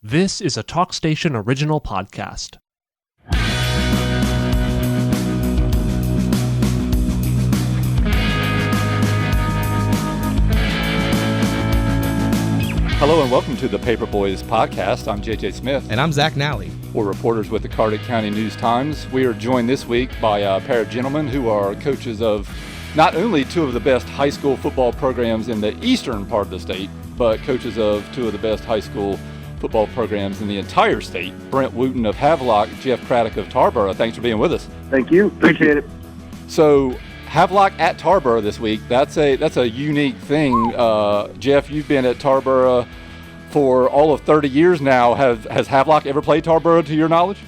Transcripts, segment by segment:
This is a TalkStation original podcast. Hello and welcome to the Paper Boys podcast. I'm JJ Smith. And I'm Zack, Nally. We're reporters with the Craddock County News-Times. We are joined this week by a pair of gentlemen who are coaches of not only two of the best high school football programs in the eastern part of the state, but coaches of two of the best high school football programs in the entire state. Brent Wooten of Havelock, Jeff Craddock of Tarboro. Thanks for being with us. Thank you. Appreciate it. So, Havelock at Tarboro this week. That's a unique thing. Jeff, you've been at Tarboro for all of 30 years now. Has Havelock ever played Tarboro to your knowledge?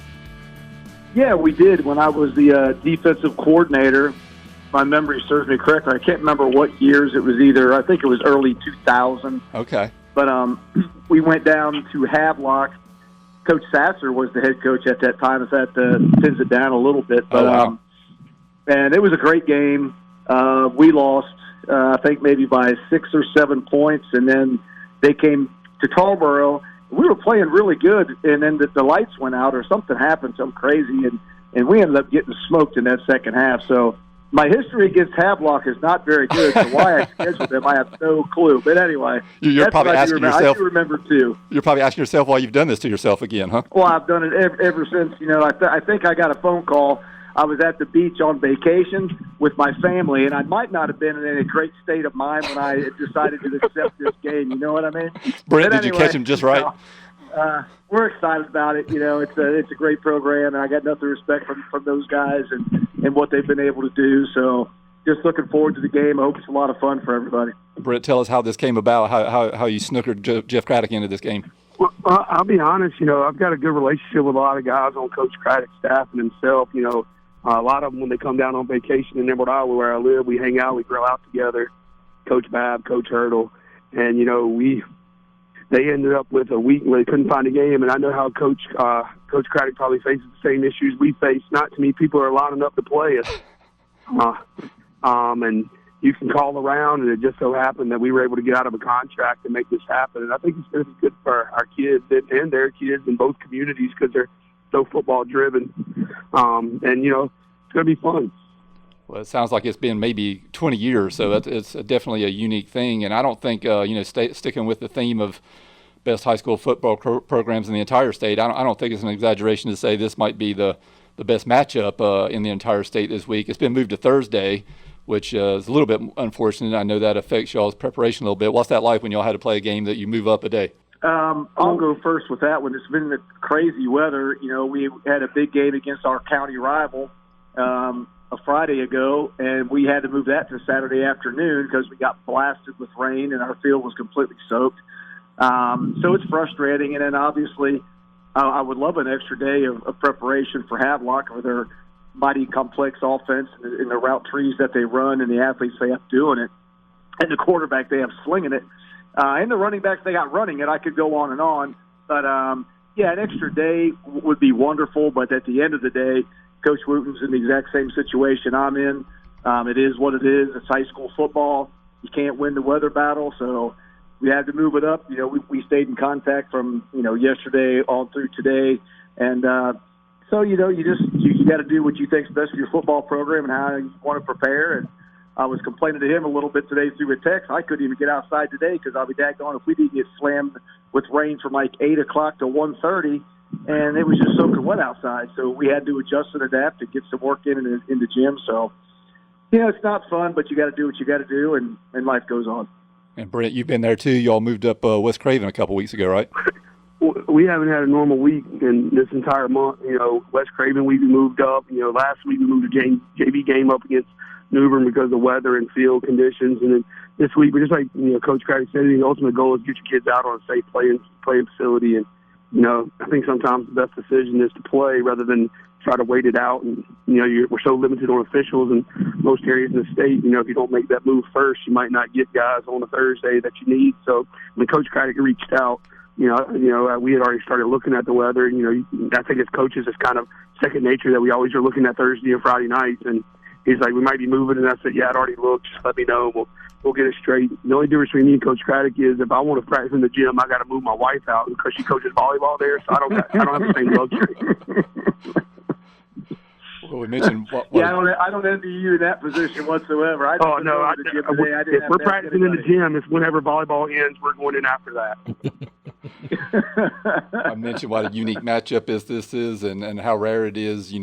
Yeah, we did when I was the defensive coordinator. My memory serves me correctly. I can't remember what years it was either. I think it was early 2000. Okay. But we went down to Havelock. Coach Sasser was the head coach at that time. If that pins it down a little bit. But, wow. And it was a great game. We lost, I think, maybe by 6 or 7 points. And then they came to Tarboro. We were playing really good. And then the lights went out or something happened, something crazy. And we ended up getting smoked in that second half. So my history against Havelock is not very good, so why I scheduled them, I have no clue. But anyway, you're probably asking yourself. I do remember too. You're probably asking yourself why you've done this to yourself again, huh? Well, I've done it ever since. You know, I think I got a phone call. I was at the beach on vacation with my family, and I might not have been in a great state of mind when I decided to accept this game. You know what I mean? Brent, did you catch him just right? We're excited about it. You know, it's a great program, and I got nothing respect from those guys and what they've been able to do. So just looking forward to the game. I hope it's a lot of fun for everybody. Brent, tell us how this came about, how you snookered Jeff Craddock into this game. Well, I'll be honest, you know, I've got a good relationship with a lot of guys on Coach Craddock's staff and himself. You know, a lot of them, when they come down on vacation in Emerald Isle, where I live, we hang out, we grill out together, Coach Babb, Coach Hurdle. And, you know, they ended up with a week where they couldn't find a game, and I know how Coach Craddock probably faces the same issues we face. Not to me, people are lining up to play us, and you can call around, and it just so happened that we were able to get out of a contract and make this happen. And I think it's going to be good for our kids and their kids in both communities because they're so football driven, and you know it's going to be fun. Well, it sounds like it's been maybe 20 years, so it's definitely a unique thing. And I don't think, sticking with the theme of best high school football programs in the entire state, I don't think it's an exaggeration to say this might be the best matchup in the entire state this week. It's been moved to Thursday, which is a little bit unfortunate. I know that affects y'all's preparation a little bit. What's that like when y'all had to play a game that you move up a day? I'll go first with that one. It's been the crazy weather. You know, we had a big game against our county rival a Friday ago, and we had to move that to Saturday afternoon because we got blasted with rain and our field was completely soaked. So it's frustrating. And then obviously I would love an extra day of preparation for Havelock with their mighty complex offense and the route trees that they run and the athletes they have doing it and the quarterback they have slinging it. And the running backs they got running it. I could go on and on. But, yeah, an extra day would be wonderful. But at the end of the day, Coach Wooten's in the exact same situation I'm in. It is what it is. It's high school football. You can't win the weather battle, so we had to move it up. You know, we stayed in contact from, you know, yesterday on through today. And so, you know, you got to do what you think's best for your football program and how you want to prepare. And I was complaining to him a little bit today through a text. I couldn't even get outside today because I'll be daggone if we didn't get slammed with rain from like 8 o'clock to 1:30. And it was just soaking wet outside. So we had to adjust and adapt to get some work in the gym. So, you know, it's not fun, but you got to do what you got to do, and life goes on. And, Brent, you've been there too. Y'all moved up West Craven a couple weeks ago, right? We haven't had a normal week in this entire month. You know, West Craven, we moved up. You know, last week we moved a JV game up against New Bern because of weather and field conditions. And then this week, we're just like, you know, Coach Craddock said, the ultimate goal is get your kids out on a safe playing facility. And, you know, I think sometimes the best decision is to play rather than try to wait it out. And, you know, we're so limited on officials in most areas in the state. You know, if you don't make that move first, you might not get guys on a Thursday that you need. So when Coach Craddock reached out, we had already started looking at the weather. You know, I think as coaches, it's kind of second nature that we always are looking at Thursday and Friday nights. And he's like, we might be moving. And I said, yeah, I'd already looked. Just let me know. We'll we'll get it straight. The only difference between me and Coach Craddock is if I want to practice in the gym, I got to move my wife out because she coaches volleyball there, so I don't have the same luxury. Well, we mentioned I don't envy you in that position whatsoever. If we're practicing in the gym, it's whenever volleyball ends, we're going in after that. I mentioned what a unique matchup this is and how rare it is.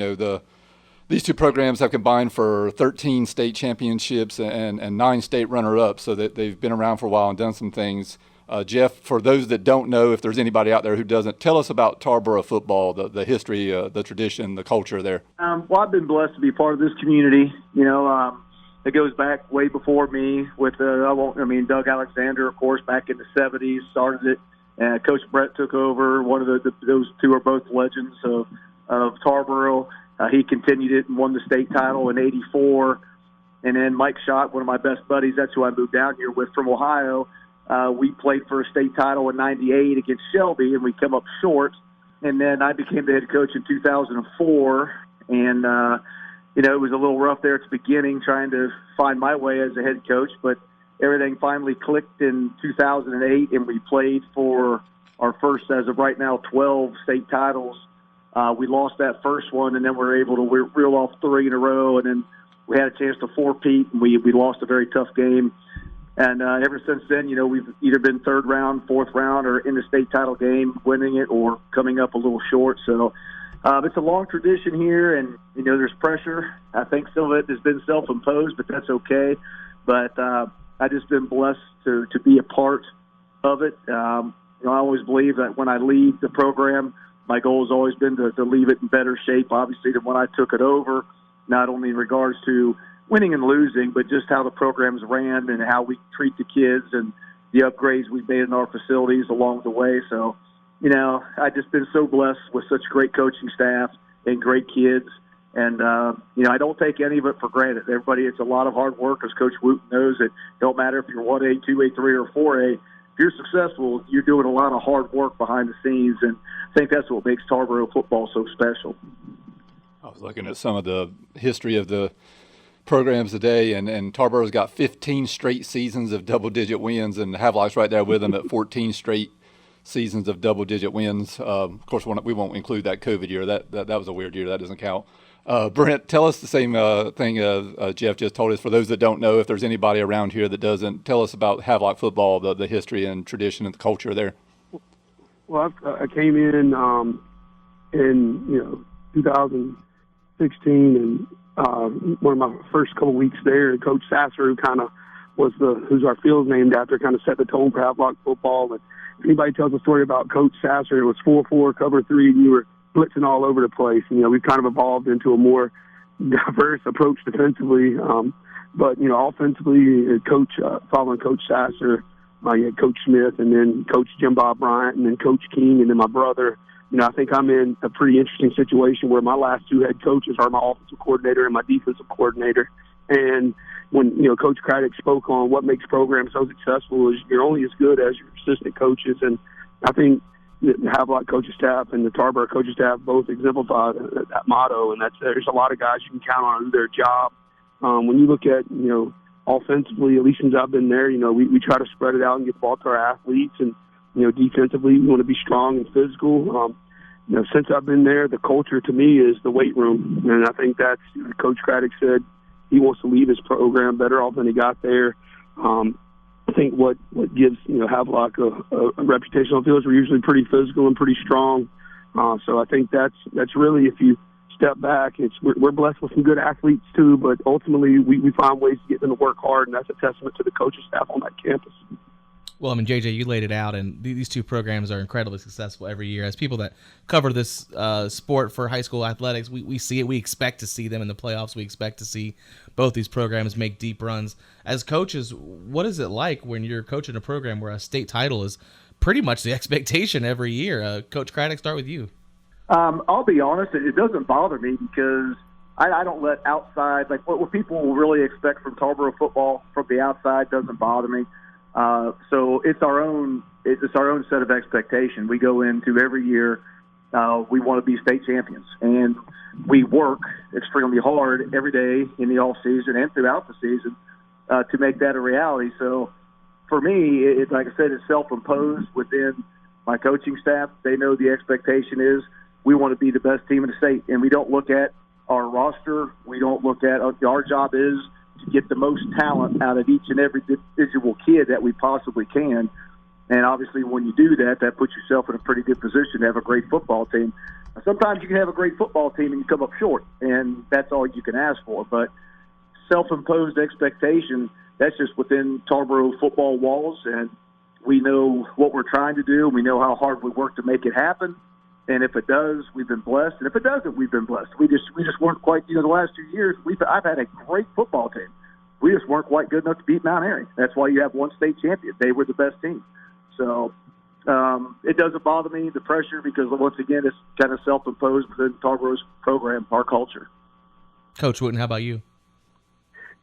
These two programs have combined for 13 state championships and 9 state runner-ups, so that they've been around for a while and done some things. Jeff, for those that don't know, if there's anybody out there who doesn't, tell us about Tarboro football, the history, the tradition, the culture there. Well, I've been blessed to be part of this community. It goes back way before me with Doug Alexander, of course, back in the 70s, started it. And Coach Brent took over. Those two are both legends of Tarboro. He continued it and won the state title in '84. And then Mike Schott, one of my best buddies, that's who I moved down here with from Ohio. We played for a state title in '98 against Shelby, and we come up short. And then I became the head coach in 2004. And, it was a little rough there at the beginning trying to find my way as a head coach, but everything finally clicked in 2008, and we played for our first, as of right now, 12 state titles. We lost that first one, and then we were able to reel off 3 in a row, and then we had a chance to four-peat, and we lost a very tough game. And ever since then, we've either been third round, fourth round, or in the state title game, winning it or coming up a little short. So it's a long tradition here, and, there's pressure. I think some of it has been self-imposed, but that's okay. But I've just been blessed to be a part of it. I always believe that when I leave the program, my goal has always been to leave it in better shape, obviously, than when I took it over, not only in regards to winning and losing, but just how the programs ran and how we treat the kids and the upgrades we've made in our facilities along the way. So, I've just been so blessed with such great coaching staff and great kids. And, I don't take any of it for granted. Everybody, it's a lot of hard work, as Coach Wooten knows. It don't matter if you're 1A, 2A, 3, or 4A. If you're successful, you're doing a lot of hard work behind the scenes, and I think that's what makes Tarboro football so special. I was looking at some of the history of the programs today, and Tarboro's got 15 straight seasons of double-digit wins, and Havelock's right there with them at 14 straight seasons of double-digit wins. Of course, we won't include that COVID year. That was a weird year. That doesn't count. Brent, tell us the same thing Jeff just told us. For those that don't know, if there's anybody around here that doesn't, tell us about Havelock football, the history and tradition and the culture there. Well, I came in 2016, and one of my first couple weeks there, Coach Sasser, who kind of was who's our field's named after, kind of set the tone for Havelock football. And if anybody tells a story about Coach Sasser, it was 4-4, cover 3, and you were blitzing all over the place. We've kind of evolved into a more diverse approach defensively. But offensively, following Coach Sasser, you had Coach Smith, and then Coach Jim Bob Bryant, and then Coach King, and then my brother. I think I'm in a pretty interesting situation where my last 2 head coaches are my offensive coordinator and my defensive coordinator. And when, Coach Craddock spoke on what makes programs so successful is you're only as good as your assistant coaches. And I think the Havelock coaching staff and the Tarboro coaching staff both exemplify that motto. And there's a lot of guys you can count on to do their job. When you look at, offensively, at least since I've been there, we try to spread it out and get the ball to our athletes. And, defensively, we want to be strong and physical. Since I've been there, the culture to me is the weight room. And I think that's, Coach Craddock said he wants to leave his program better off than he got there. I think what gives, Havelock a reputation on the field is we're usually pretty physical and pretty strong. So I think that's really, if you step back, we're blessed with some good athletes too, but ultimately we find ways to get them to work hard, and that's a testament to the coaching staff on that campus. Well, JJ, you laid it out, and these two programs are incredibly successful every year. As people that cover this sport for high school athletics, we see it. We expect to see them in the playoffs. We expect to see both these programs make deep runs. As coaches, what is it like when you're coaching a program where a state title is pretty much the expectation every year? Coach Craddock, start with you. I'll be honest, it doesn't bother me because I don't let outside, like what people will really expect from Tarboro football from the outside doesn't bother me. So it's our own set of expectation. We go into every year, we want to be state champions, and we work extremely hard every day in the off season and throughout the season to make that a reality. So for me, like I said, it's self-imposed within my coaching staff. They know the expectation is we want to be the best team in the state, and we don't look at our roster. We don't look at our job is to get the most talent out of each and every individual kid that we possibly can. And obviously when you do that, that puts yourself in a pretty good position to have a great football team. Sometimes you can have a great football team and you come up short, and that's all you can ask for. But self-imposed expectation, that's just within Tarboro football walls, and we know what we're trying to do. We know how hard we work to make it happen. And if it does, we've been blessed. And if it doesn't, we've been blessed. We just weren't quite, the last 2 years, I've had a great football team. We just weren't quite good enough to beat Mount Airy. That's why you have one state champion. They were the best team. So it doesn't bother me, the pressure, because once again, it's kind of self-imposed within Tarboro's program, our culture. Coach Wooten, how about you?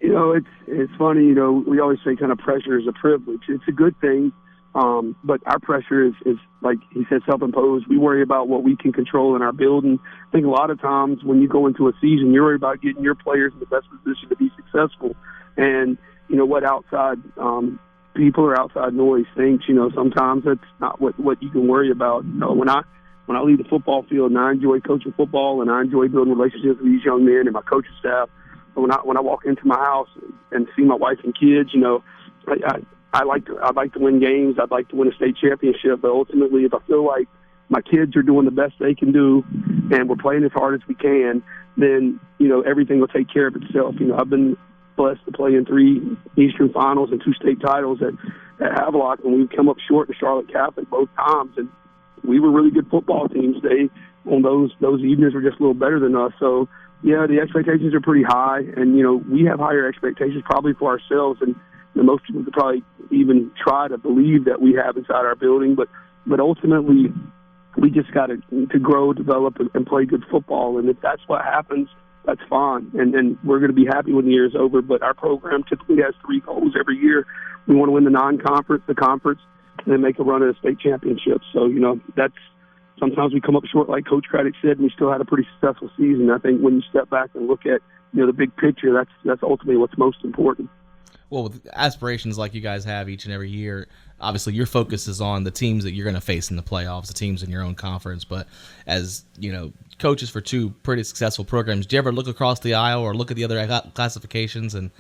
It's funny, we always say kind of pressure is a privilege. It's a good thing. But our pressure is like he said, self-imposed. We worry about what we can control in our building. I think a lot of times when you go into a season, you're worried about getting your players in the best position to be successful. And, what outside people or outside noise thinks, sometimes that's not what you can worry about. When I leave the football field, and I enjoy coaching football, and I enjoy building relationships with these young men and my coaching staff, when I walk into my house and see my wife and kids, I like to win games. I'd like to win a state championship. But ultimately, if I feel like my kids are doing the best they can do and we're playing as hard as we can, then, everything will take care of itself. I've been blessed to play in 3 Eastern finals and 2 state titles at Havelock, and we've come up short in Charlotte Catholic both times. And we were really good football teams. They, on those evenings, were just a little better than us. So, yeah, the expectations are pretty high. And, we have higher expectations probably for ourselves, and most people could probably even try to believe that we have inside our building. But ultimately, we just got to grow, develop, and play good football. And if that's what happens, that's fine. And we're going to be happy when the year is over. But our program typically has 3 goals every year. We want to win the non-conference, the conference, and then make a run at a state championship. So, that's sometimes we come up short, like Coach Craddock said, and we still had a pretty successful season. I think when you step back and look at, the big picture, that's ultimately what's most important. Well, with aspirations like you guys have each and every year, obviously your focus is on the teams that you're going to face in the playoffs, the teams in your own conference. But as, coaches for 2 pretty successful programs, do you ever look across the aisle or look at the other classifications and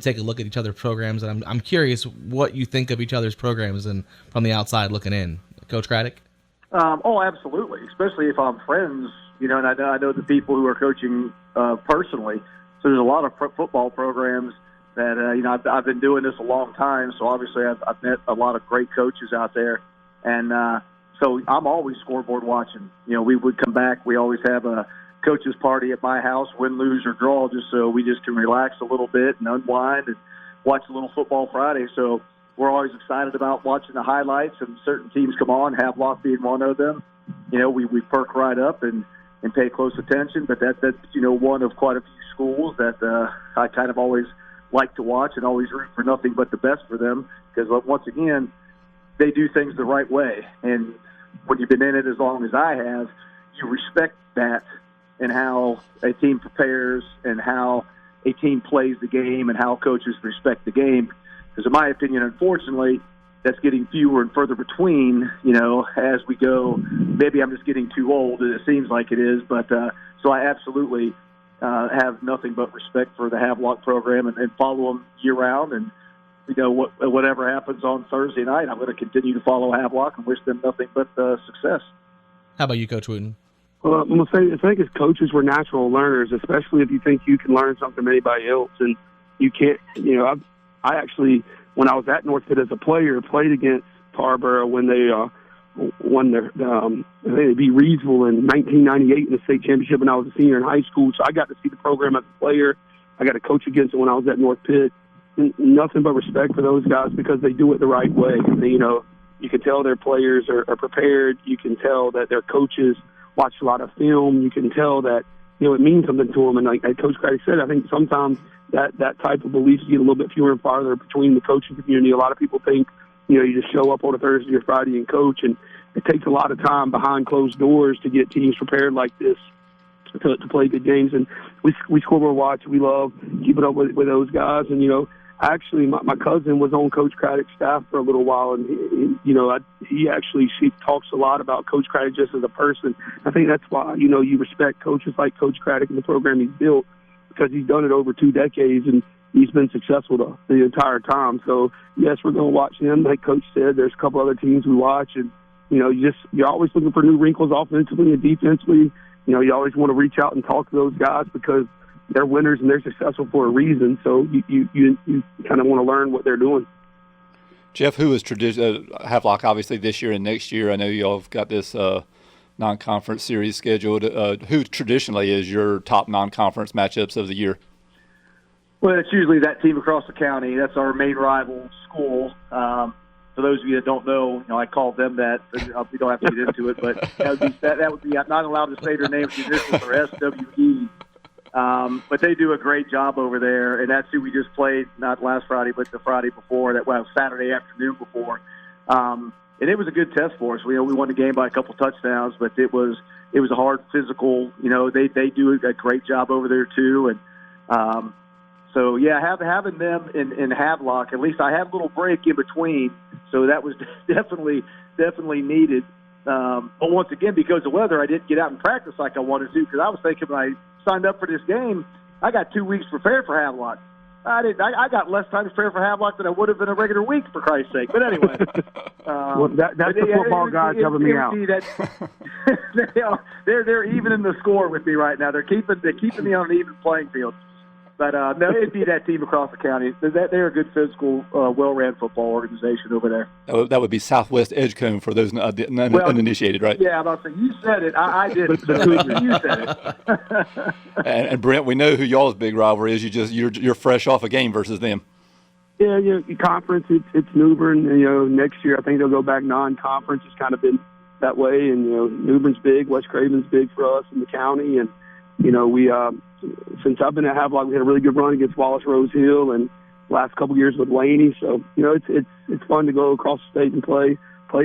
take a look at each other's programs? And I'm curious what you think of each other's programs and from the outside looking in. Coach Craddock? Oh, absolutely, especially if I'm friends, and I know the people who are coaching personally. So there's a lot of football programs that, I've been doing this a long time, so obviously I've met a lot of great coaches out there. And so I'm always scoreboard watching. We would come back. We always have a coaches party at my house, win, lose, or draw, just so we just can relax a little bit and unwind and watch a little Football Friday. So we're always excited about watching the highlights, and certain teams come on, Havelock being one of them. We perk right up and pay close attention. But that's one of quite a few schools that I kind of always like to watch and always root for nothing but the best for them, because once again, they do things the right way. And when you've been in it as long as I have, you respect that and how a team prepares and how a team plays the game and how coaches respect the game. Because in my opinion, unfortunately, that's getting fewer and further between, as we go. Maybe I'm just getting too old, and it seems like it is. But so I absolutely have nothing but respect for the Havelock program and follow them year-round. And, whatever happens on Thursday night, I'm going to continue to follow Havelock and wish them nothing but success. How about you, Coach Wooten? Well, I'm going to say, I think as coaches, we're natural learners, especially if you think you can learn something from anybody else. And you can't, I actually, when I was at North Pitt as a player, played against Tarboro when they won their, I think they beat Reedsville in 1998 in the state championship when I was a senior in high school. So I got to see the program as a player. I got to coach against it when I was at North Pitt. Nothing but respect for those guys because they do it the right way. You can tell their players are prepared. You can tell that their coaches watch a lot of film. You can tell that, it means something to them. And like Coach Craddock said, I think sometimes that type of beliefs get a little bit fewer and farther between the coaching community. A lot of people think, you just show up on a Thursday or Friday and coach, and it takes a lot of time behind closed doors to get teams prepared like this to play good games. And we scoreboard watch. We love keeping up with those guys. And, Actually, my cousin was on Coach Craddock's staff for a little while, and she talks a lot about Coach Craddock just as a person. I think that's why, you respect coaches like Coach Craddock and the program he's built, because he's done it over 2 decades, and he's been successful the entire time. So, yes, we're going to watch him. Like Coach said, there's a couple other teams we watch, and, you're always looking for new wrinkles offensively and defensively. You always want to reach out and talk to those guys because they're winners and they're successful for a reason. So you kind of want to learn what they're doing. Jeff, who is Havelock obviously this year and next year? I know you all have got this non-conference series scheduled. Who traditionally is your top non-conference matchups of the year? Well, it's usually that team across the county. That's our main rival school. For those of you that don't know, I call them that. We don't have to get into it, but that would be I'm not allowed to say their names. The initials are SWE. But they do a great job over there, and that's who we just played, not last Friday, but the Friday before, Saturday afternoon before. And it was a good test for us. We won the game by a couple touchdowns, but it was a hard physical. They do a great job over there too, and so yeah, having them in Havelock, at least I had a little break in between, so that was definitely needed. But once again, because of weather, I didn't get out and practice like I wanted to, because I was thinking when I signed up for this game, I got 2 weeks prepared for Havelock. I got less time to prepare for Havelock than I would have in a regular week, for Christ's sake. But anyway, well, that's the football guys helping me out. They're even in the score with me right now. They're keeping me on an even playing field. But no, it'd be that team across the county. They're a good physical, well-ran football organization over there. That would be Southwest Edgecombe for those uninitiated, right? Yeah, I'm about to say, you said it. I didn't. You said it. and Brent, we know who y'all's big rivalry is. You're fresh off a game versus them. Yeah, conference. It's New Bern. Next year I think they'll go back non-conference. It's kind of been that way, and New Bern's big, West Craven's big for us in the county, and we. Since I've been at Havelock, we had a really good run against Wallace Rose Hill, and last couple of years with Laney. So it's fun to go across the state and play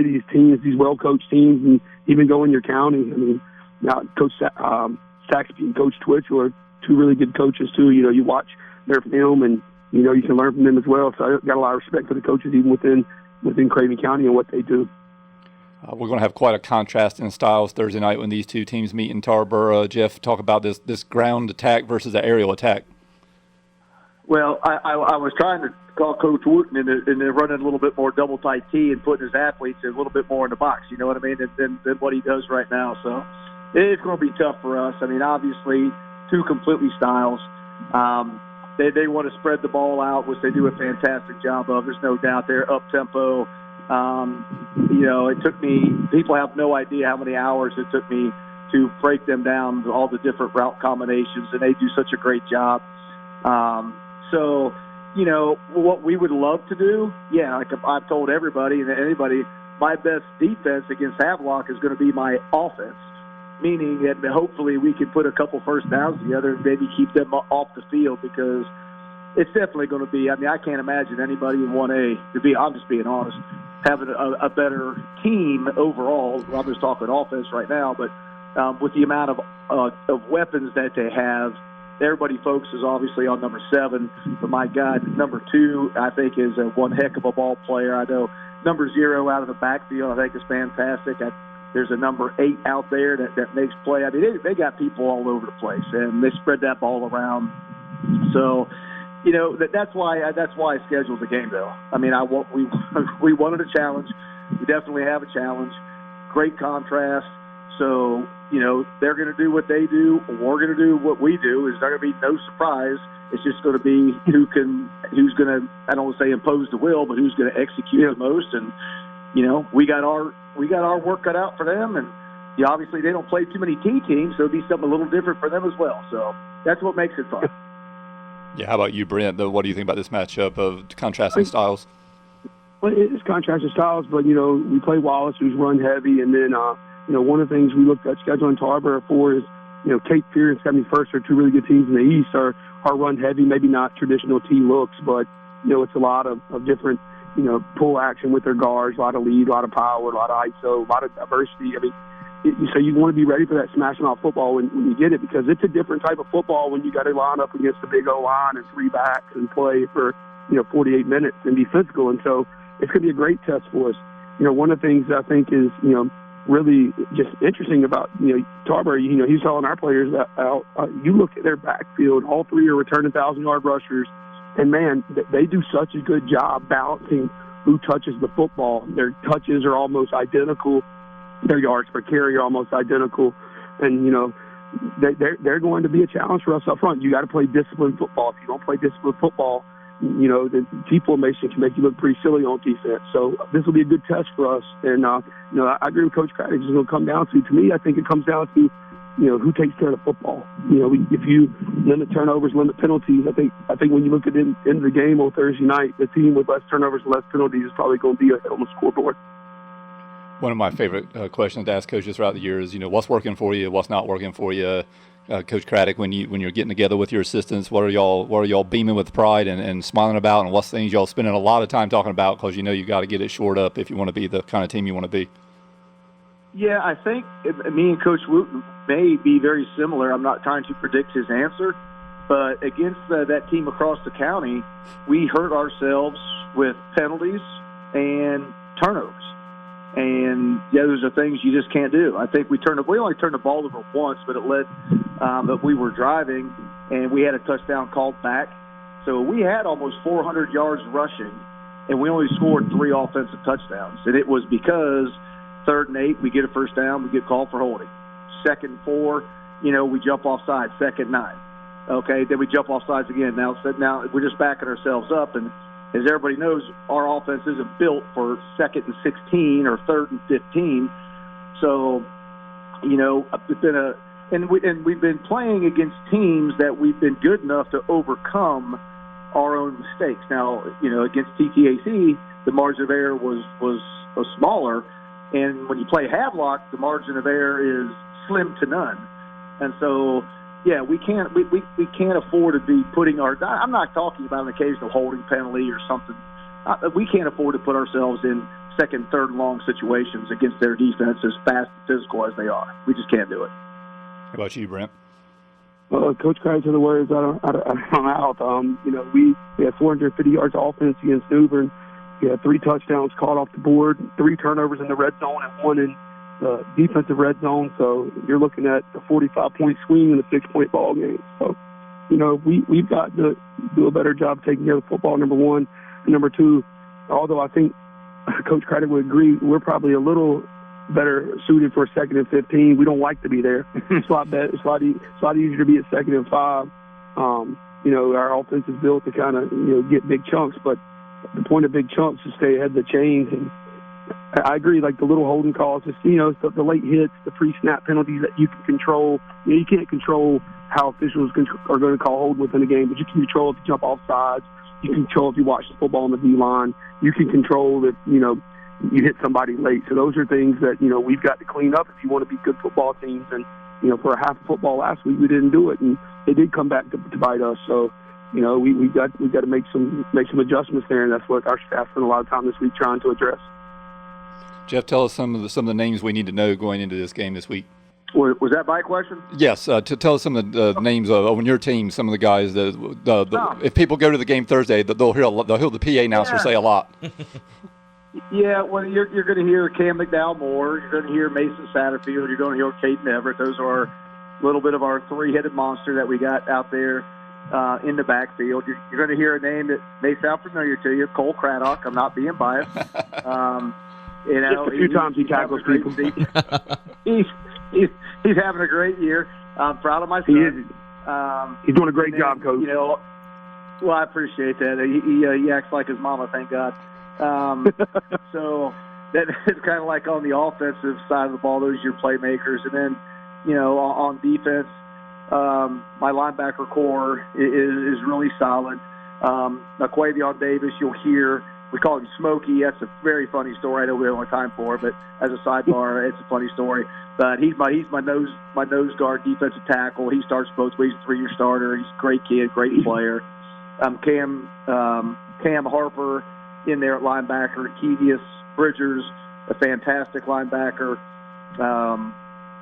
these teams, these well-coached teams, and even go in your county. I mean, now Coach Saxby and Coach Twitchell are 2 really good coaches too. You watch their film, and you can learn from them as well. So I got a lot of respect for the coaches even within Craven County and what they do. We're going to have quite a contrast in styles Thursday night when these 2 teams meet in Tarboro. Jeff, talk about this ground attack versus the aerial attack. Well, I was trying to call Coach Wooten and they're running a little bit more double tight T and putting his athletes a little bit more in the box, you know what I mean, than what he does right now. So it's going to be tough for us. I mean, obviously, 2 completely styles. They want to spread the ball out, which they do a fantastic job of. There's no doubt they're up-tempo. It took me, people have no idea how many hours it took me to break them down, all the different route combinations, and they do such a great job. So, what we would love to do, like I've told everybody and anybody, my best defense against Havelock is going to be my offense, meaning that hopefully we can put a couple first downs together and maybe keep them off the field, because it's definitely going to be, I can't imagine anybody in 1A, I'm just being honest, having a better team overall. I'm just talking offense right now, but with the amount of weapons that they have, everybody focuses obviously on number 7, but my God, number 2 I think is one heck of a ball player. I know number 0 out of the backfield I think is fantastic. There's a number 8 out there that makes play. I mean, they got people all over the place, and they spread that ball around. So, that's why I scheduled the game, though. I mean, we wanted a challenge. We definitely have a challenge. Great contrast. So, they're going to do what they do. We're going to do what we do. There's not going to be no surprise. It's just going to be who's going to, I don't want to say impose the will, but who's going to execute the most. And, we got our work cut out for them. And obviously they don't play too many T teams, so it'll be something a little different for them as well. So that's what makes it fun. Yeah, how about you, Brent? What do you think about this matchup of contrasting styles? Well, it's contrasting styles, but, we play Wallace, who's run heavy, and then, one of the things we looked at scheduling Tarboro for is, Cape Fear and 71st are 2 really good teams in the East, are run heavy, maybe not traditional T looks, but, it's a lot of different, pull action with their guards, a lot of lead, a lot of power, a lot of ISO, a lot of diversity. I mean, so you want to be ready for that smashing off football when you get it, because it's a different type of football when you got to line up against the big O line and 3 backs and play for 48 minutes and be physical. And so it's going to be a great test for us. One of the things I think is, really just interesting about, Tarboro, he's telling our players out. You look at their backfield, all three are returning 1,000-yard rushers, and, man, they do such a good job balancing who touches the football. Their touches are almost identical. Their yards per carry are almost identical. And, they're going to be a challenge for us up front. You got to play disciplined football. If you don't play disciplined football, the T formation can make you look pretty silly on defense. So this will be a good test for us. And, I agree with Coach Craddock. It's going to come down to me, I think it comes down to, who takes care of the football. If you limit turnovers, limit penalties, I think when you look at the end of the game on Thursday night, the team with less turnovers and less penalties is probably going to be ahead on the scoreboard. One of my favorite questions to ask coaches throughout the year is, what's working for you, what's not working for you. Coach Craddock, when you're getting together with your assistants, what are y'all beaming with pride and smiling about, and what's things y'all spending a lot of time talking about because you got to get it shored up if you want to be the kind of team you want to be? Yeah, I think me and Coach Wooten may be very similar. I'm not trying to predict his answer, but against that team across the county, we hurt ourselves with penalties and turnovers. And those are things you just can't do. I think we only turned the ball over once, but it led that we were driving, and we had a touchdown called back. So we had almost 400 yards rushing, and we only scored 3 offensive touchdowns. And it was because 3rd and 8, we get a first down, we get called for holding. 2nd and 4, we jump off sides. 2nd and 9. Okay, then we jump off sides again. Now we're just backing ourselves up, and as everybody knows, our offense isn't built for 2nd and 16 or 3rd and 15. So, it's been and we've been playing against teams that we've been good enough to overcome our own mistakes. Now, against TTAC, the margin of error was smaller, and when you play Havelock, the margin of error is slim to none. And so, yeah, we can't afford to be putting I'm not talking about an occasional holding penalty or something. We can't afford to put ourselves in 2nd, 3rd and long situations against their defense as fast and physical as they are. We just can't do it. How about you, Brent? Coach Craddock, to the words out of my mouth. We had 450 yards of offense against New Bern. We had 3 touchdowns caught off the board, 3 turnovers in the red zone, and 1 in the defensive red zone. So you're looking at a 45-point swing in a 6-point ball game. So, we've got to do a better job taking care of the football, number one. And number two, although I think Coach Craddock would agree, we're probably a little better suited for 2nd and 15. We don't like to be there. It's a lot easier to be at 2nd and 5. Our offense is built to kind of, get big chunks, but the point of big chunks is to stay ahead of the chains. And I agree, like the little holding calls, just, the late hits, the pre-snap penalties that you can control. You can't control how officials are going to call hold within a game, but you can control if you jump off sides. You can control if you watch the football on the D-line. You can control if, you hit somebody late. So those are things that, we've got to clean up if you want to be good football teams. And, for a half of football last week, we didn't do it, and it did come back to bite us. So, we've got to make some adjustments there, and that's what our staff spent a lot of time this week trying to address. Jeff, tell us some of the names we need to know going into this game this week. Was that my question? Yes. To tell us some of the names on your team, some of the guys. If people go to the game Thursday, they'll hear the PA announcer say a lot. Yeah, well, you're going to hear Cam McDowell Moore. You're going to hear Mason Satterfield. You're going to hear Caden Everett. Those are a little bit of our 3-headed monster that we got out there in the backfield. You're going to hear a name that may sound familiar to you, Cole Craddock. I'm not being biased. Just a few times he tackles people. He's having a great year. I'm proud of my son. He's doing a great job, Coach. Well, I appreciate that. He acts like his mama, thank God. So that is kind of like on the offensive side of the ball, those are your playmakers. And then, on defense, my linebacker core is really solid. Quavion Davis, you'll hear, we call him Smokey. That's a very funny story. I know we don't have time for it, but as a sidebar, it's a funny story. But he's my nose guard defensive tackle. He starts both ways, 3-year starter. He's a great kid, great player. Cam Harper in there at linebacker. Kevius Bridgers, a fantastic linebacker.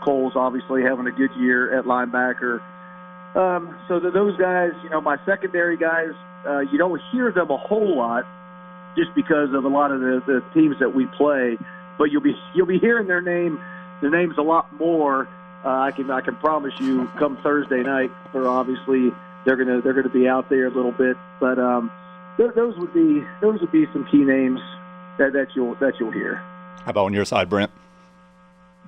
Cole's obviously having a good year at linebacker. So those guys, my secondary guys, you don't hear them a whole lot just because of a lot of the teams that we play, but you'll be hearing their names a lot more. I can promise you, come Thursday night, for obviously they're gonna be out there a little bit, but those would be some key names that you'll hear. How about on your side, Brent?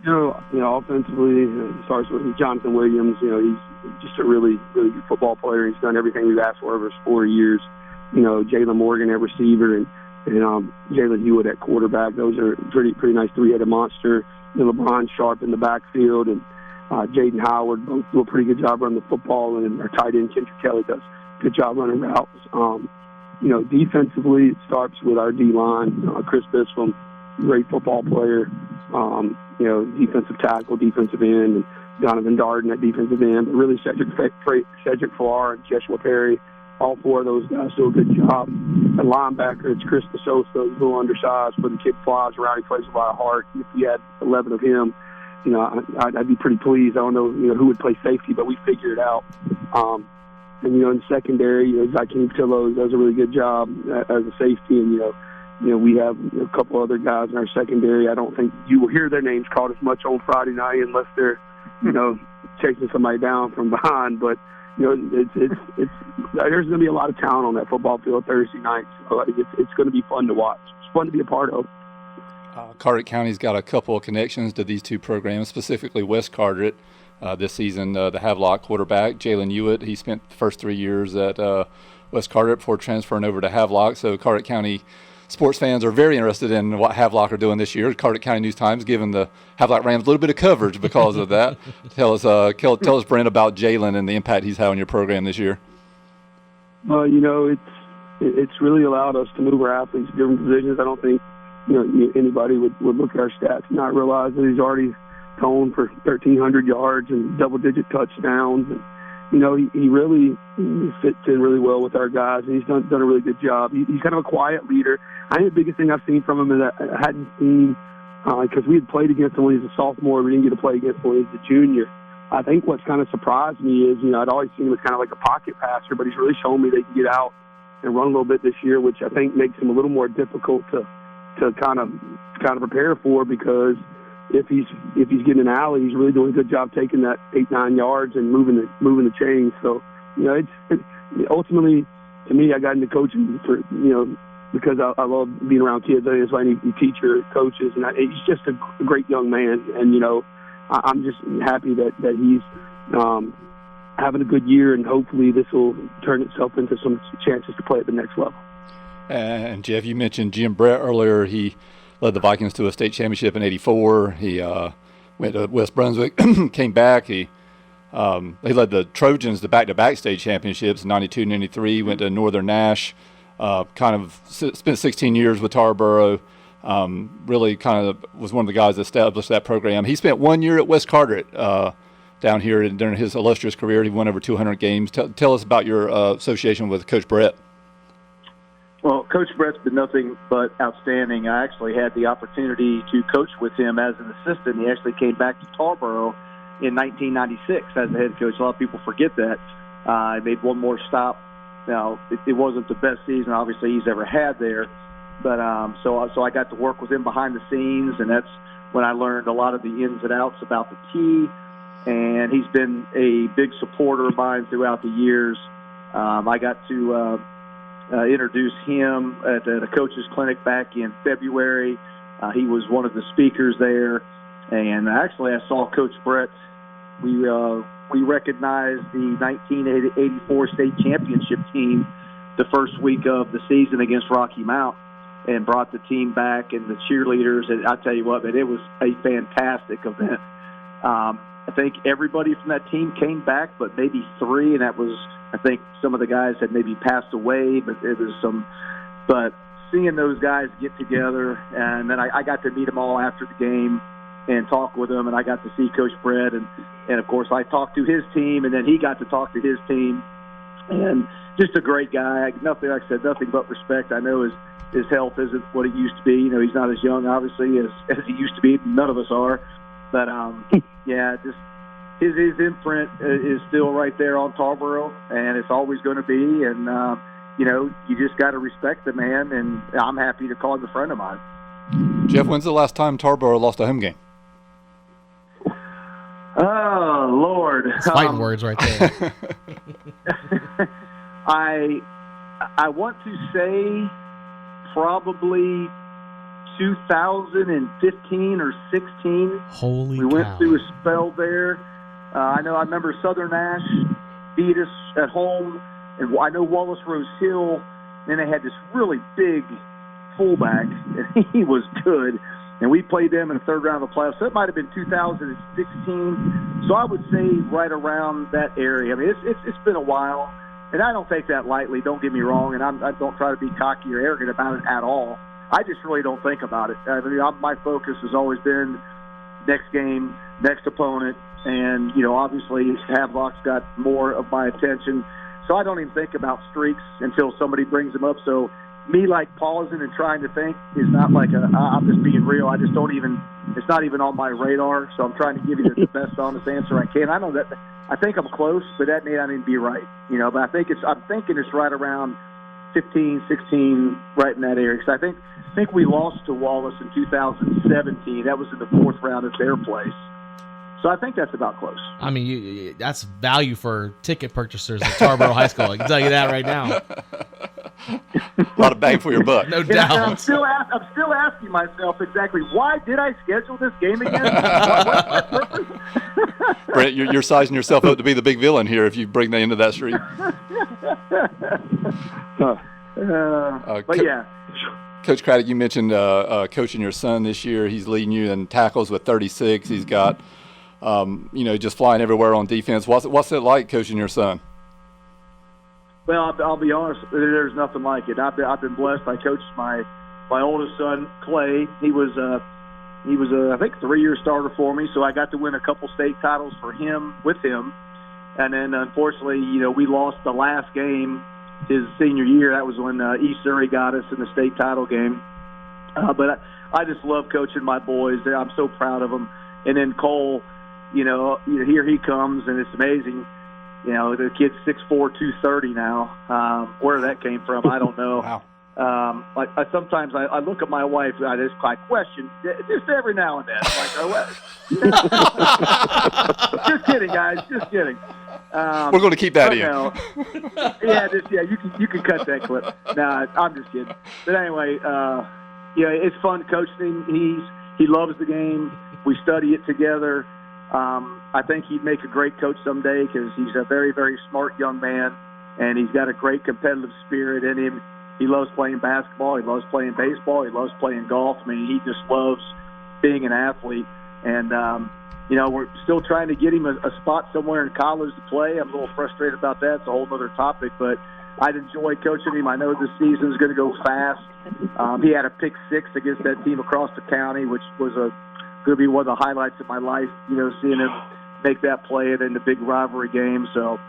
You know, offensively, it starts with Jonathan Williams. You know, he's just a really, really good football player. He's done everything we've asked for over his 4 years. You know, Jalen Morgan at receiver and Jalen Hewitt at quarterback. Those are pretty nice three-headed monster. You know, LeBron Sharp in the backfield and Jaden Howard both do a pretty good job running the football, and our tight end Kendrick Kelly does a good job running routes. You know, defensively, it starts with our D-line. Chris Bispham, great football player. You know, defensive tackle, defensive end, and Donovan Darden at defensive end. But really, Cedric Farrar and Joshua Perry, all four of those guys do a good job. At linebacker, it's Chris DeSosa, who's a little undersized, but the kid flies around. He plays a lot of heart. If we had 11 of him, you know, I'd be pretty pleased. I don't know, you know, who would play safety, but we figured it out. And, you know, in secondary, you know, Zack does a really good job as a safety. And, you know, we have a couple other guys in our secondary. I don't think you will hear their names called as much on Friday night unless they're, you know, chasing somebody down from behind. But, you know, it's there's going to be a lot of talent on that football field Thursday night. So it's going to be fun to watch. It's fun to be a part of. Carteret County's got a couple of connections to these two programs, specifically West Carteret. This season, the Havelock quarterback, Jalen Hewitt, he spent the first 3 years at West Carteret before transferring over to Havelock. So Carteret County sports fans are very interested in what Havelock are doing this year. Carteret County News Times giving the Havelock Rams a little bit of coverage because of that. Tell us, Brent, about Jalen and the impact he's had on your program this year. Well, you know, it's really allowed us to move our athletes to different positions. I don't think, you know, anybody would look at our stats and not realize that he's already thrown for 1,300 yards and double-digit touchdowns. And, you know, he really fits in really well with our guys, and he's done a really good job. He's kind of a quiet leader. I think the biggest thing I've seen from him is that I hadn't seen, because we had played against him when he was a sophomore. We didn't get to play against him when he was a junior. I think what's kind of surprised me is, you know, I'd always seen him as kind of like a pocket passer, but he's really shown me that he can get out and run a little bit this year, which I think makes him a little more difficult to kind of prepare for, because if he's getting an alley, he's really doing a good job taking that 8-9 yards and moving the chains. So, you know, it's ultimately, to me, I got into coaching for, you know, because I love being around kids. I just like any teacher, coaches, and he's just a great young man. And, you know, I'm just happy that he's having a good year, and hopefully this will turn itself into some chances to play at the next level. And Jeff, you mentioned Jim Brett earlier. He led the Vikings to a state championship in '84. He went to West Brunswick, came back. He led the Trojans to back-to-back state championships in '92 and '93. Went to Northern Nash. Kind of spent 16 years with Tarboro. Really kind of was one of the guys that established that program. He spent 1 year at West Carteret down here during his illustrious career. He won over 200 games. Tell us about your association with Coach Brett. Well, Coach Brett's been nothing but outstanding. I actually had the opportunity to coach with him as an assistant. He actually came back to Tarboro in 1996 as the head coach. A lot of people forget that. I made one more stop. Now, it wasn't the best season, obviously, he's ever had there. But so I got to work with him behind the scenes, and that's when I learned a lot of the ins and outs about the T. And he's been a big supporter of mine throughout the years. I got to introduce him at a coach's clinic back in February. He was one of the speakers there. And actually, I saw Coach Brett. We recognized the 1984 state championship team the first week of the season against Rocky Mount, and brought the team back and the cheerleaders. And I'll tell you what, man, it was a fantastic event. I think everybody from that team came back, but maybe three, and that was, I think some of the guys had maybe passed away, but but seeing those guys get together, and then I got to meet them all after the game and talk with them, and I got to see Coach Brett, and of course I talked to his team, and then he got to talk to his team, and just a great guy. Nothing, like I said, nothing but respect. I know his health isn't what it used to be. You know, he's not as young, obviously, as he used to be. None of us are. But, yeah, just his imprint is still right there on Tarboro, and it's always going to be. And you just got to respect the man, and I'm happy to call him a friend of mine. Jeff, when's the last time Tarboro lost a home game? Oh, Lord. It's fighting words right there. I want to say probably 2015 or 16. Holy We went cow. through a spell there. I remember Southern Ash beat us at home, and I know Wallace Rose Hill, and they had this really big fullback, and he was good. And we played them in the third round of the playoffs. So it might have been 2016. So I would say right around that area. I mean, it's been a while, and I don't take that lightly. Don't get me wrong, and I don't try to be cocky or arrogant about it at all. I just really don't think about it. I mean, my focus has always been next game, next opponent, and obviously Havelock's got more of my attention. So I don't even think about streaks until somebody brings them up. So me pausing and trying to think is not I'm just being real. I just don't even, it's not even on my radar. So I'm trying to give you the best honest answer I can. I know that I think I'm close, but that may not even be right. But I'm thinking it's right around 15, 16, right in that area. Because I think we lost to Wallace in 2017. That was in the fourth round at their place. So I think that's about close. I mean, that's value for ticket purchasers at Tarboro High School. I can tell you that right now. A lot of bang for your buck. No doubt. I'm still asking myself exactly why did I schedule this game again? What's my purpose? Brent, you're sizing yourself up to be the big villain here if you bring that into that street. But yeah. Coach Craddock, you mentioned coaching your son this year. He's leading you in tackles with 36. He's got, just flying everywhere on defense. What's it like coaching your son? Well, I'll be honest. There's nothing like it. I've been blessed. I coached my oldest son, Clay. He was I think 3-year starter for me. So I got to win a couple state titles with him. And then unfortunately, we lost the last game his senior year. That was when East Surrey got us in the state title game. But I just love coaching my boys. I'm so proud of them. And then Cole, here he comes, and it's amazing. The kid's 6'4", 230 now. Where that came from, I don't know. Wow. I sometimes I look at my wife. I question just every now and then. I'm like, just kidding, guys. Just kidding. We're going to keep that in. You can cut that clip. Nah, I'm just kidding. But anyway, it's fun coaching him. He loves the game. We study it together. I think he'd make a great coach someday because he's a very, very smart young man, and he's got a great competitive spirit in him. He loves playing basketball. He loves playing baseball. He loves playing golf. I mean, he just loves being an athlete. And, we're still trying to get him a spot somewhere in college to play. I'm a little frustrated about that. It's a whole other topic, but I'd enjoy coaching him. I know this season's going to go fast. He had a pick 6 against that team across the county, which was going to be one of the highlights of my life, seeing him make that play in the big rivalry game. So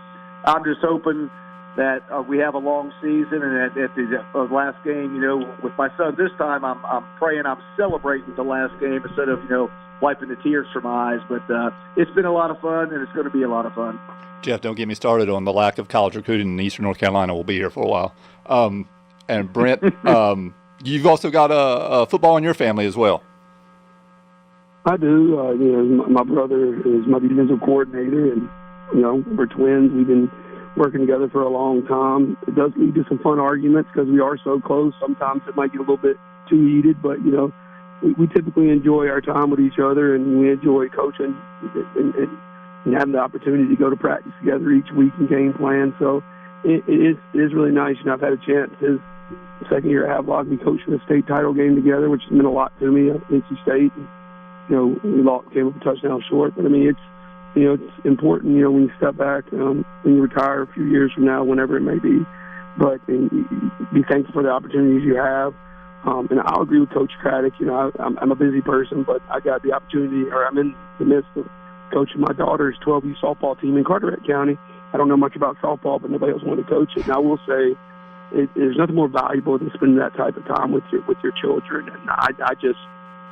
I'm just hoping that we have a long season, and at the last game, with my son this time, I'm praying I'm celebrating the last game instead of, wiping the tears from my eyes. But it's been a lot of fun, and it's going to be a lot of fun. Jeff, don't get me started on the lack of college recruiting in Eastern North Carolina. We'll be here for a while. And Brent, you've also got a football in your family as well. I do. My brother is my defensive coordinator, and we're twins. We've been working together for a long time. It does lead to some fun arguments because we are so close. Sometimes it might get a little bit too heated, but we typically enjoy our time with each other, and we enjoy coaching and having the opportunity to go to practice together each week and game plan. So it is really nice. I've had a chance his second year at Havelock. We coached in a state title game together, which has meant a lot to me at NC State. We came up a touchdown short, but I mean, it's important, when you step back, when you retire a few years from now, whenever it may be, but be thankful for the opportunities you have. And I'll agree with Coach Craddock. I'm a busy person, but I got the opportunity, or I'm in the midst of coaching my daughter's 12U softball team in Carteret County. I don't know much about softball, but nobody else wanted to coach it. And I will say, there's nothing more valuable than spending that type of time with your children. And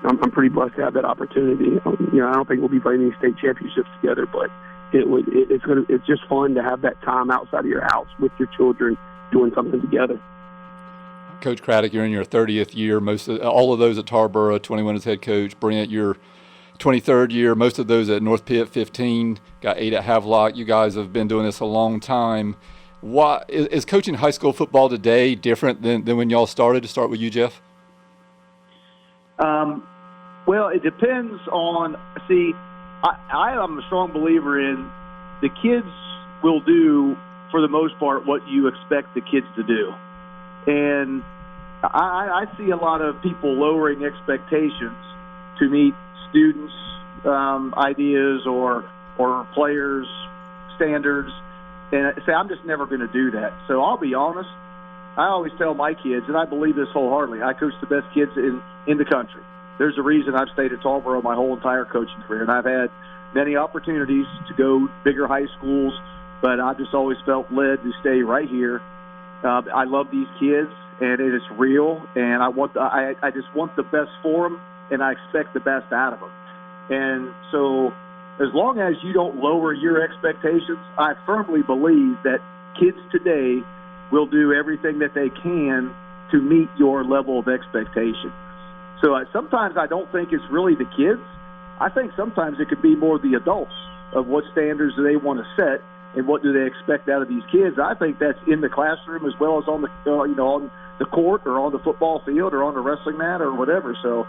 I'm pretty blessed to have that opportunity. I don't think we'll be playing any state championships together, but it's just fun to have that time outside of your house with your children doing something together. Coach Craddock, you're in your 30th year. All of those at Tarboro, 21 as head coach. Brent, your 23rd year. Most of those at North Pitt, 15. Got 8 at Havelock. You guys have been doing this a long time. Why is coaching high school football today different than when y'all started? To start with you, Jeff. Well, it depends on. See, I am a strong believer in the kids will do, for the most part, what you expect the kids to do. And I see a lot of people lowering expectations to meet students' ideas or players' standards. And I say, I'm just never going to do that. So I'll be honest. I always tell my kids, and I believe this wholeheartedly, I coach the best kids in the country. There's a reason I've stayed at Tarboro my whole entire coaching career, and I've had many opportunities to go bigger high schools, but I've just always felt led to stay right here. I love these kids, and it is real, and I just want the best for them, and I expect the best out of them. And so as long as you don't lower your expectations, I firmly believe that kids today will do everything that they can to meet your level of expectation. So sometimes I don't think it's really the kids. I think sometimes it could be more the adults of what standards do they want to set and what do they expect out of these kids. I think that's in the classroom as well as on the on the court or on the football field or on the wrestling mat or whatever. So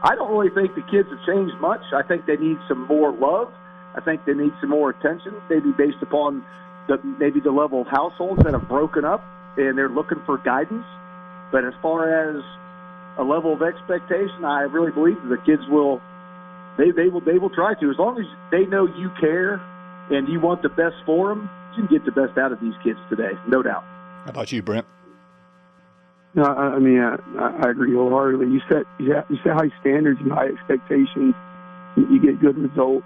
I don't really think the kids have changed much. I think they need some more love. I think they need some more attention, maybe based upon the level of households that have broken up and they're looking for guidance. But as far as a level of expectation, I really believe that the kids will try to. As long as they know you care and you want the best for them, you can get the best out of these kids today, no doubt. How about you, Brent? No, I mean, I agree wholeheartedly. You set high standards and high expectations. You get good results.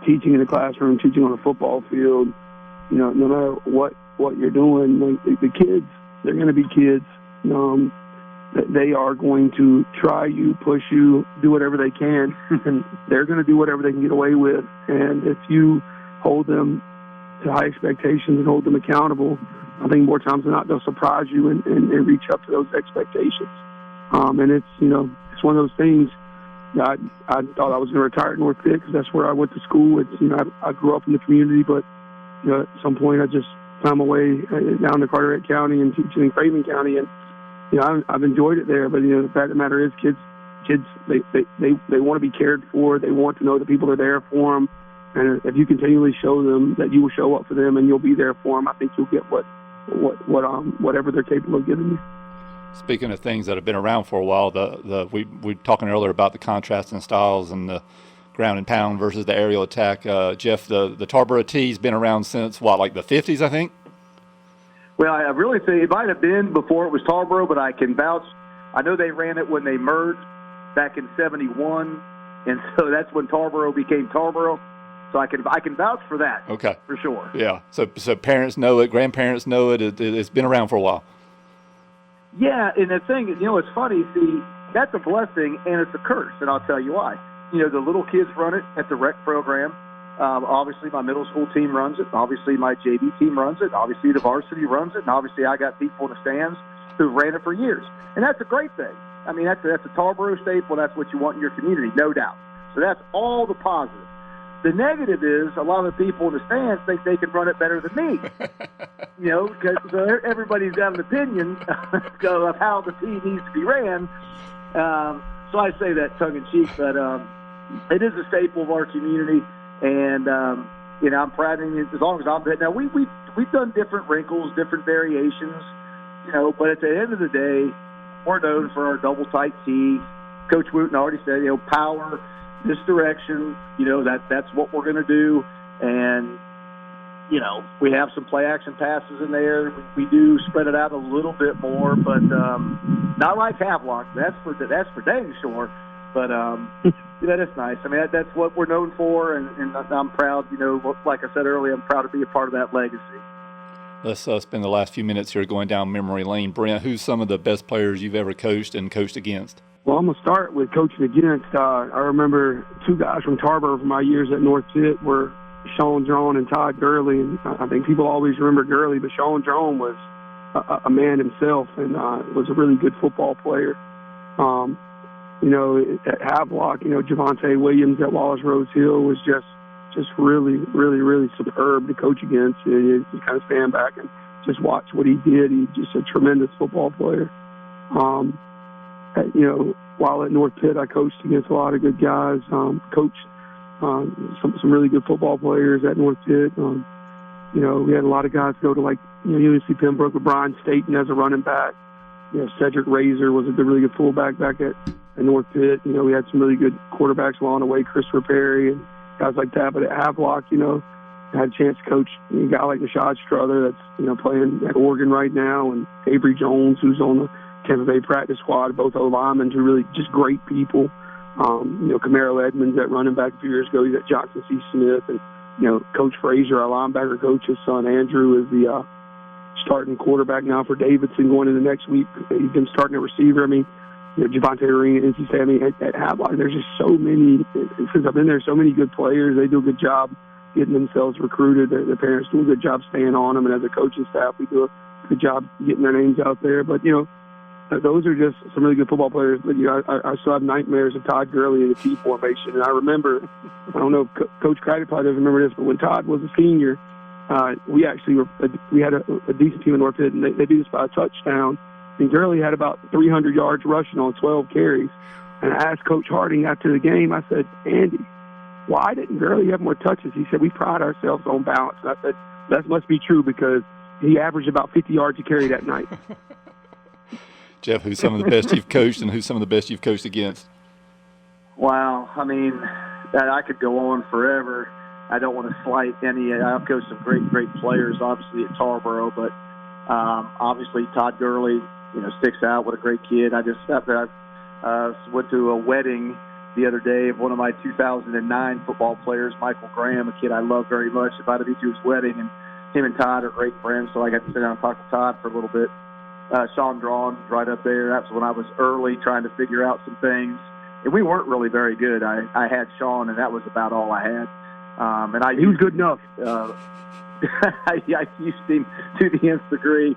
Teaching in the classroom, teaching on the football field. No matter what you're doing, like the kids, they're going to be kids. They are going to try you, push you, do whatever they can, and they're going to do whatever they can get away with. And if you hold them to high expectations and hold them accountable, I think more times than not they'll surprise you and reach up to those expectations. And it's one of those things. I thought I was going to retire at North Pitt because that's where I went to school. I grew up in the community, but at some point I just found my way down to Carteret County and teaching in Craven County, and I've enjoyed it there. But the fact of the matter is, kids they want to be cared for. They want to know that people are there for them, and if you continually show them that you will show up for them and you'll be there for them, I think you'll get whatever they're capable of giving you. Speaking of things that have been around for a while, we were talking earlier about the contrast in styles and the ground and pound versus the aerial attack. Jeff, the Tarboro T's been around since like the 50s, I think? Well, I really think it might have been before it was Tarboro, but I can vouch. I know they ran it when they merged back in '71, and so that's when Tarboro became Tarboro. So I can vouch for that. Okay, for sure. Yeah. So parents know it, grandparents know it. It's been around for a while. Yeah, and the thing, it's funny. See, that's a blessing and it's a curse, and I'll tell you why. The little kids run it at the rec program. Obviously, my middle school team runs it. Obviously, my JV team runs it. Obviously, the varsity runs it. And obviously, I got people in the stands who ran it for years. And that's a great thing. I mean, that's a Tarboro staple. That's what you want in your community, no doubt. So that's all the positive. The negative is a lot of the people in the stands think they can run it better than me. Because everybody's got an opinion of how the team needs to be ran. So I say that tongue-in-cheek, but it is a staple of our community. And, I'm proud of it as long as I'm there. Now, we've done different wrinkles, different variations, but at the end of the day, we're known for our double tight T. Coach Wooten already said, power, this direction, that's what we're going to do. And, we have some play action passes in there. We do spread it out a little bit more, but not like Havelock. That's for dang sure. But that's nice. I mean, that's what we're known for, and I'm proud. Like I said earlier, I'm proud to be a part of that legacy. Let's spend the last few minutes here going down memory lane. Brent, who's some of the best players you've ever coached and coached against? Well, I'm going to start with coaching against. I remember two guys from Tarboro from my years at North Pitt were Sean Drone and Todd Gurley, and I think people always remember Gurley, but Sean Drone was a man himself and was a really good football player. At Havelock, Javonte Williams at Wallace Rose Hill was just really, really, really superb to coach against. You kind of stand back and just watch what he did. He's just a tremendous football player. While at North Pitt, I coached against a lot of good guys. Coached some really good football players at North Pitt. We had a lot of guys go to UNC Pembroke with Brian Staten as a running back. Cedric Razor was a really good fullback back at North Pitt. We had some really good quarterbacks along the way, Christopher Perry and guys like that. But at Havelock, I had a chance to coach a guy like Rashad Strother that's, playing at Oregon right now, and Avery Jones, who's on the Tampa Bay practice squad, both O-linemen, who are really just great people. Camaro Edmonds at running back a few years ago. He's at Johnson C. Smith. And, Coach Frazier, our linebacker coach, his son Andrew, is the starting quarterback now for Davidson going into next week. He's been starting a receiver. Javonte Arena, NC State. At Havelock, there's just so many, since I've been there, so many good players. They do a good job getting themselves recruited. Their parents do a good job staying on them. And as a coaching staff, we do a good job getting their names out there. But, those are just some really good football players. But, I still have nightmares of Todd Gurley in the T formation. And I remember, I don't know if Coach Craddock probably doesn't remember this, but when Todd was a senior, we had a decent team in North Pitt, and they beat us by a touchdown. And Gurley had about 300 yards rushing on 12 carries. And I asked Coach Harding after the game, I said, Andy, why didn't Gurley have more touches? He said, we pride ourselves on balance. And I said, that must be true because he averaged about 50 yards a carry that night. Jeff, who's some of the best you've coached and who's some of the best you've coached against? Wow. I could go on forever. I don't want to slight any. I've coached some great players, obviously, at Tarboro, but obviously Todd Gurley, sticks out. What a great kid. I went to a wedding the other day of one of my 2009 football players, Michael Graham, a kid I love very much. Invited me to his wedding, and him and Todd are great friends, so I got to sit down and talk to Todd for a little bit. Sean Drawn right up there. That's when I was early trying to figure out some things. And we weren't really very good. I had Sean, and that was about all I had. He was good enough. I used him to the nth degree.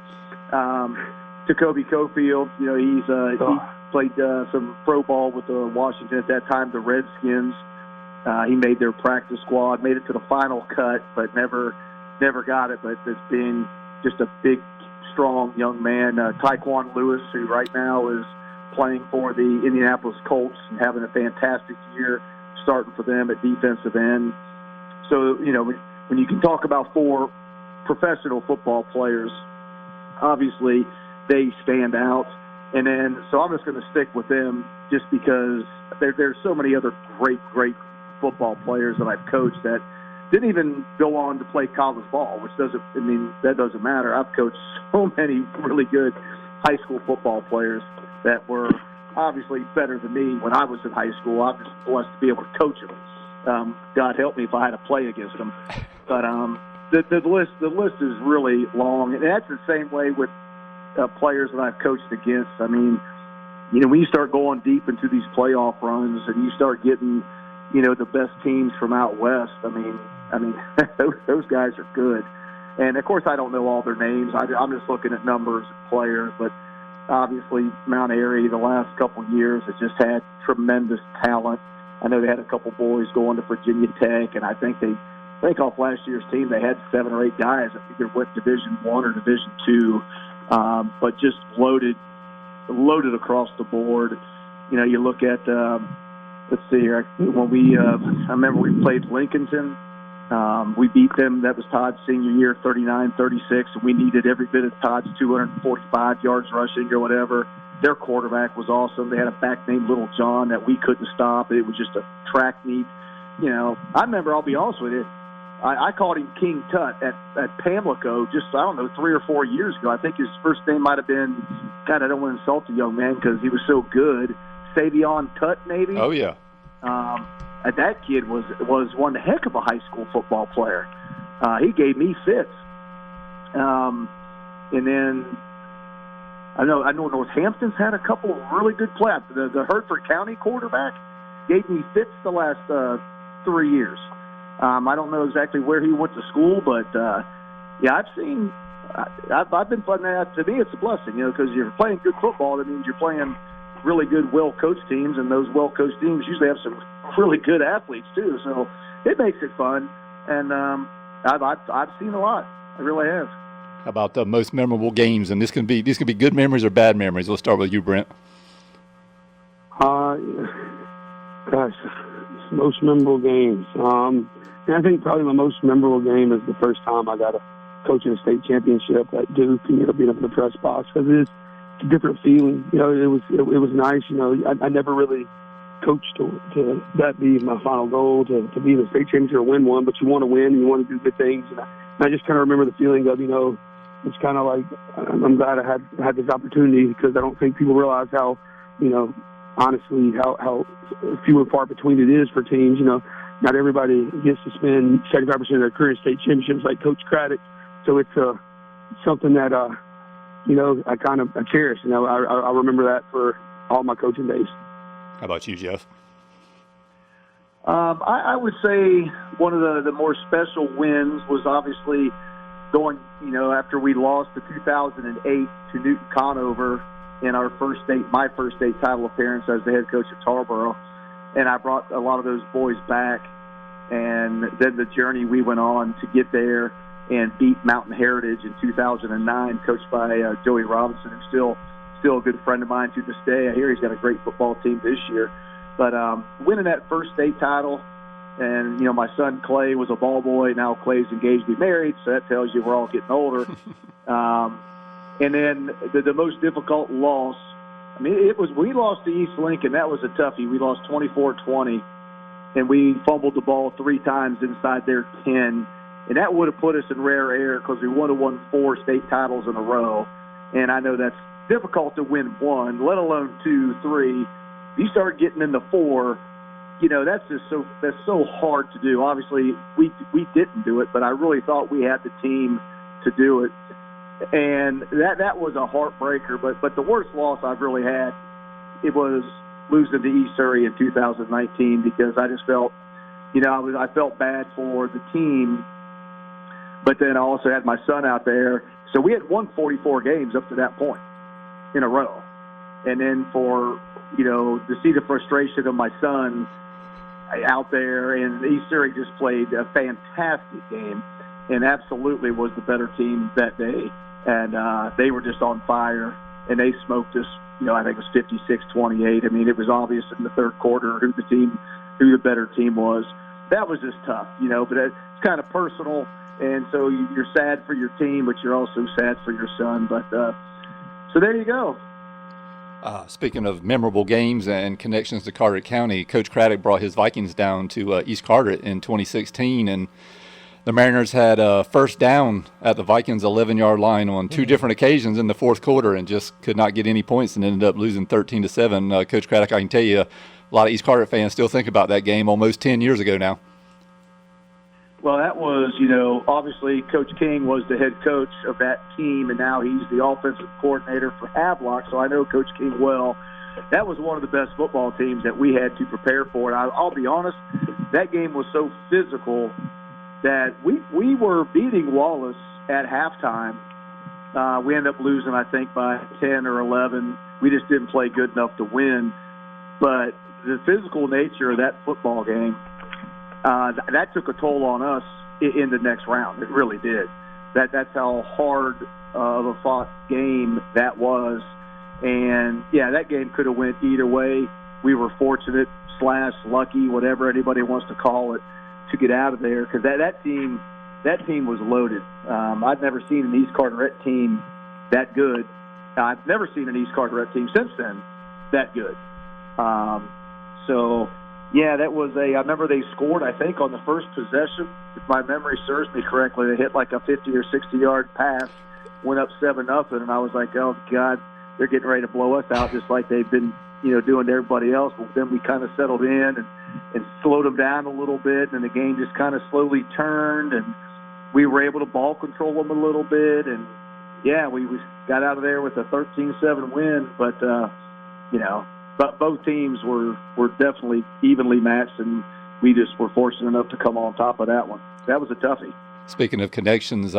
Jacoby Cofield, he played some pro ball with Washington at that time, the Redskins. He made their practice squad, made it to the final cut, but never got it. But as being just a big, strong young man, Tyquan Lewis, who right now is playing for the Indianapolis Colts and having a fantastic year, starting for them at defensive end. So, when you can talk about 4 professional football players, obviously they stand out. And then, so I'm just going to stick with them just because there's so many other great football players that I've coached that didn't even go on to play college ball, which that doesn't matter. I've coached so many really good high school football players that were obviously better than me when I was in high school. I was blessed to be able to coach them. God help me if I had to play against them. But the list is really long, and that's the same way with players that I've coached against. When you start going deep into these playoff runs and you start getting, the best teams from out west, those guys are good. And, of course, I don't know all their names. I'm just looking at numbers of players. But, obviously, Mount Airy the last couple of years has just had tremendous talent. I know they had a couple boys going to Virginia Tech, and I think off last year's team they had 7 or 8 guys that either went Division I or Division II, but just loaded across the board. You look at let's see here. When I remember we played Lincolnton. We beat them. That was Todd's senior year, 39-36, and we needed every bit of Todd's 245 yards rushing or whatever. Their quarterback was awesome. They had a back named Little John that we couldn't stop. It was just a track meet. I remember, I'll be honest with you, I called him King Tut at Pamlico just, 3 or 4 years ago. I think his first name might have been, God, I don't want to insult the young man because he was so good, Savion Tut maybe. Oh, yeah. That kid was one heck of a high school football player. He gave me fits. And then I know Northampton's had a couple of really good players. The Hertford County quarterback gave me fits the last 3 years. I don't know exactly where he went to school, but yeah, I've been playing that. To me, it's a blessing, because you're playing good football. That means you're playing really good, well-coached teams, and those well-coached teams usually have some really good athletes too. So it makes it fun, and I've seen a lot. I really have. How about the most memorable games? And these can be good memories or bad memories. We'll start with you, Brent. Gosh, most memorable games. And I think probably my most memorable game is the first time I got to coach in a state championship at Duke, and being up in the press box, because it's a different feeling. It was nice. I never really coached to that be my final goal, to be in the state championship or win one, but you want to win and you want to do good things. And I just kind of remember the feeling of, it's kind of like, I'm glad I had this opportunity, because I don't think people realize how, honestly, how few and far between it is for teams. Not everybody gets to spend 75% of their career in state championships like Coach Craddock. So it's something that, I cherish. I remember that for all my coaching days. How about you, Jeff? I would say one of the more special wins was obviously going, after we lost the 2008 to Newton Conover in my first state title appearance as the head coach at Tarboro. And I brought a lot of those boys back, and then the journey we went on to get there and beat Mountain Heritage in 2009, coached by Joey Robinson, who's still a good friend of mine to this day. I hear he's got a great football team this year. But winning that first state title, and, my son Clay was a ball boy. Now Clay's engaged to be married, so that tells you we're all getting older. And then the most difficult loss, we lost to East Lincoln. That was a toughie. We lost 24-20, and we fumbled the ball 3 times inside their 10. And that would have put us in rare air, because we would have won 4 state titles in a row. And I know that's difficult to win 1, let alone 2, 3. You start getting into 4, that's so hard to do. Obviously, we didn't do it, but I really thought we had the team to do it. And that was a heartbreaker. But the worst loss I've really had, it was losing to East Surrey in 2019, because I just felt, I felt bad for the team. But then I also had my son out there. So we had won 44 games up to that point in a row. And then to see the frustration of my son out there, and East Surrey just played a fantastic game and absolutely was the better team that day. And they were just on fire, and they smoked us, I think it was 56-28. It was obvious in the third quarter who the better team was. That was just tough, but it's kind of personal. And so you're sad for your team, but you're also sad for your son. But so there you go. Speaking of memorable games and connections to Carteret County, Coach Craddock brought his Vikings down to East Carteret in 2016, and the Mariners had a first down at the Vikings' 11-yard line on 2 different occasions in the fourth quarter, and just could not get any points, and ended up losing 13-7. Coach Craddock, I can tell you, a lot of East Carteret fans still think about that game almost 10 years ago now. Well, that was, obviously Coach King was the head coach of that team, and now he's the offensive coordinator for Havelock, so I know Coach King well. That was one of the best football teams that we had to prepare for. And I'll be honest, that game was so physical that we were beating Wallace at halftime. We ended up losing, I think, by 10 or 11. We just didn't play good enough to win. But the physical nature of that football game, that took a toll on us in the next round. It really did. That's how hard of a fought game that was. And, yeah, that game could have went either way. We were fortunate / lucky, whatever anybody wants to call it, to get out of there, because that team was loaded. I've never seen an East Carteret team that good. I've never seen an East Carteret team since then that good. So, yeah, that was I remember they scored, I think, on the first possession. If my memory serves me correctly, they hit like a 50 or 60-yard pass, went up 7-0, and I was like, oh, God, they're getting ready to blow us out just like they've been, doing to everybody else. But then we kind of settled in and slowed them down a little bit, and the game just kind of slowly turned, and we were able to ball control them a little bit. And, yeah, we got out of there with a 13-7 win. But, but both teams were definitely evenly matched, and we just were fortunate enough to come on top of that one. That was a toughie. Speaking of connections,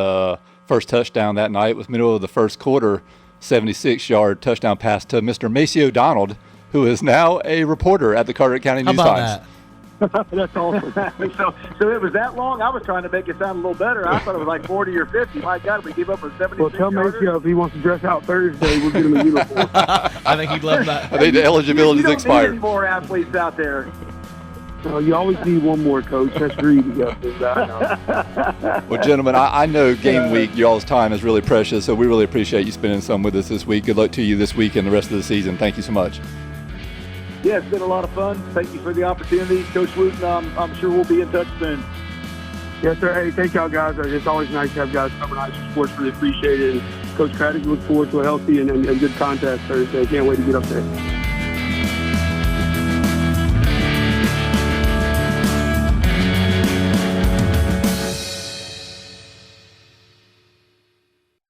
first touchdown that night was middle of the first quarter, 76-yard touchdown pass to Mr. Macy O'Donnell, who is now a reporter at the Carteret County How News-Times. about that? That's awesome. so it was that long? I was trying to make it sound a little better. I thought it was like 40 or 50. My God, we gave up a 76. Well, tell Maceo if he wants to dress out Thursday, we'll get him a uniform. I think he'd love that. I think the eligibility is you expired. don't need any more athletes out there. You always need one more, Coach. That's greedy. Well, gentlemen, I know game week, y'all's time is really precious, so we really appreciate you spending some with us this week. Good luck to you this week and the rest of the season. Thank you so much. Yeah, it's been a lot of fun. Thank you for the opportunity. Coach Wooten, I'm sure we'll be in touch soon. Yes, sir. Hey, thank y'all, guys. It's always nice to have guys covering high school sports. Really appreciate it. And Coach Craddock, look forward to a healthy and good contest Thursday. Can't wait to get up there.